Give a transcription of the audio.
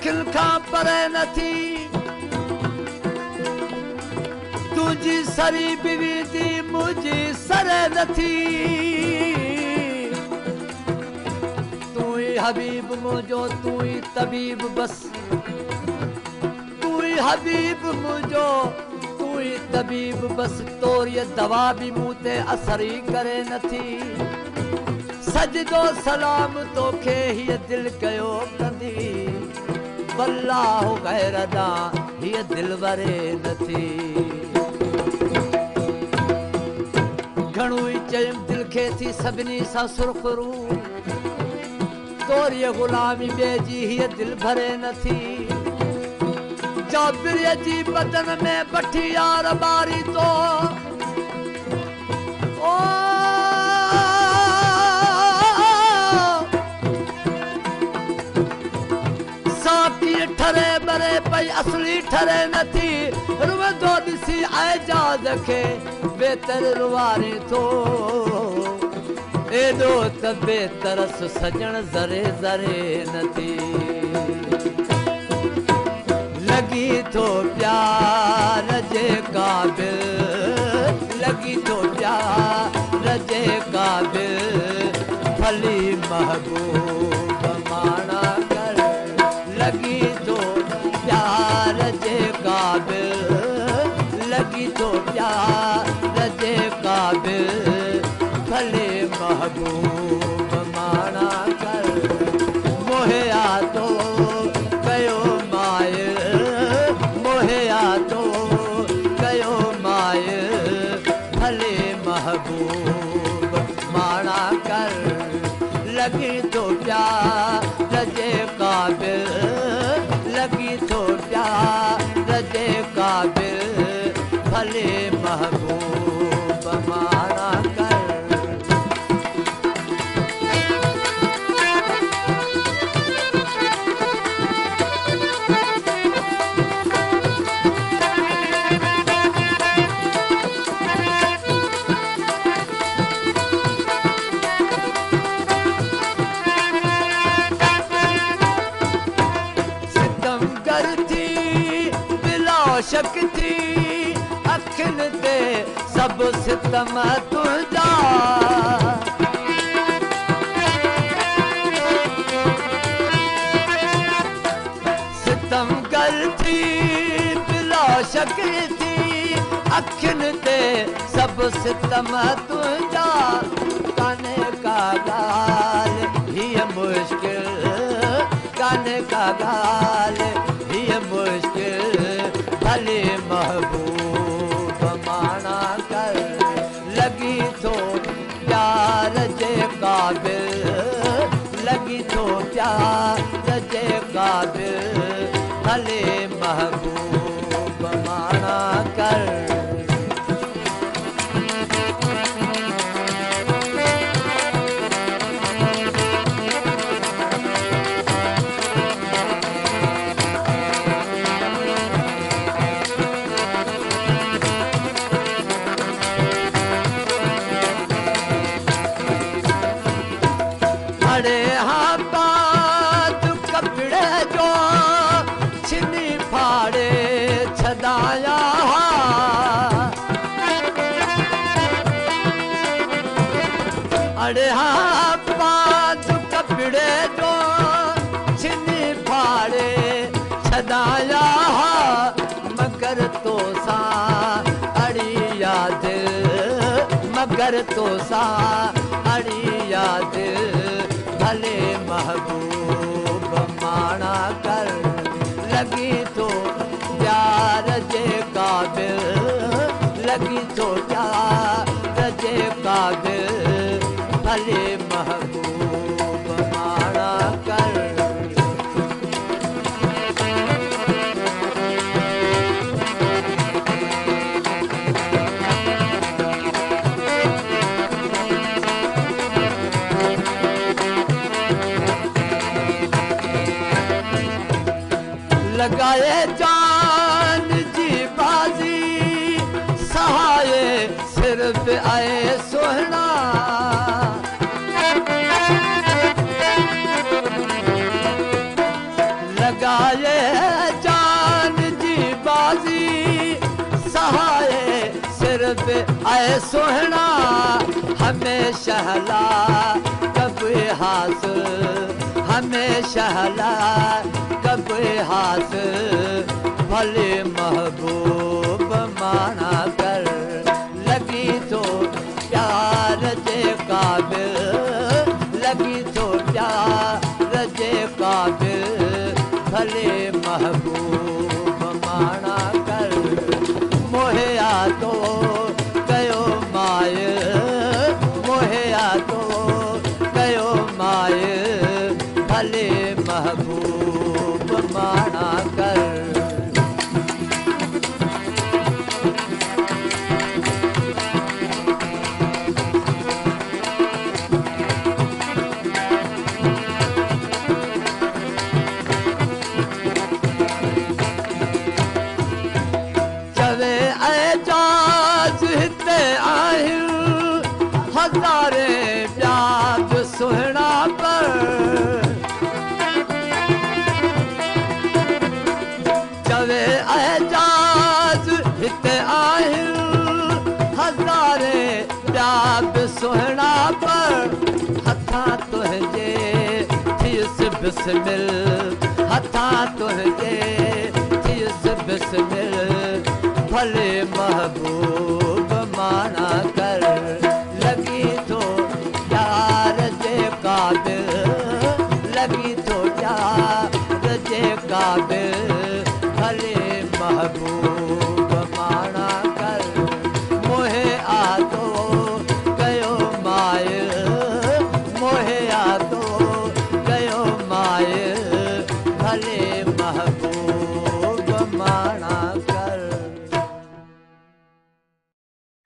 अखिल खां परे न थी तुझी सरी बीवी दी मुझी सरे न थी तू ही हबीब मुझो तू ही तबीब बस तू ही हबीब मुझो तू ही तबीब बस तोर ये दवा भी मुँह ते असर ही करे न थी सजदो सलाम तोखे हीअ दिल कयो कंदी वल्लाहु गैर दा हीअ दिल वरे न थी घणो ई चयुमि दिल खे थी सभिनी सां सुरखरू तोर ये गुलामी ॿिए जी हीअ दिल भरे न थी जाबिरीअ जी बदन में बठी यार ॿारी तो ओ ठरे बरे पई असली ठरे न थी रुवंदो ॾिसी एजाज़ खे बेतर रुवारी थो एॾो त बेतरस सजण ज़रे ज़रे न थी लगी थो प्यार जे क़ाबिल लगी थो प्यार जे क़ाबिल भली महबूब माना कर लगी तो प्यार जे क़ाबिल लगी तो प्यार जे क़ाबिल भले महबूब माना कर मोहिया तो कयो मायल मोहिया तो कयो मायल भले महबूब माना कर लगी तो प्यार जे क़ाबिल लगी तो प्यार जे क़ाबिल भले महबूब माना कर शक थी अखिन ते सब सितम तुझा सितम कर थी बिला शक थी अखिन ते सब सितम तुझा काने का गाल ही मुश्किल काने का गाल ही मुश्किल भले महबूब माना कर लगी तो प्यार जे क़ाबिल लगी तो प्यार जे क़ाबिल भले महबूब माना कर अरे हाँ बात कपड़े जो छिनी फाड़े छदाया अरे हाँ बात कपड़े जो छिनी फाड़े छदाया मगर तो सा अड़ी याद मगर तो सा अड़ी याद भले महबूब माना कर लगी तो प्यार जे क़ाबिल लगी तो प्यार जे क़ाबिल भले महबूब माना कर लगाए जान जी बाजी सहाये सिर पे आए सोहना लगाए बे आए सोहना हमेशा हला कभी हासिल हमेशा हला कभी हासिल भले महबूब माना कर लगी तो प्यार जे काबिल लगी तो प्यार जे काबिल भले महबूब माना कर मोहिया तो कयो माय मोहिया तो कयो माय भले महबूब माना कर हज़ारे प्याज सुहिणा पर चवे एजाज हिते आहिनि हज़ारे प्याज सुहिणा पर हथा तुंहिंजे थियुसि बिस्मिल हथा तुंहिंजे थियुसि बिस्मिल भले महबूब माना कर लगी तो प्यार जे काबिल लगी तो प्यार जे काबिल भले महबूब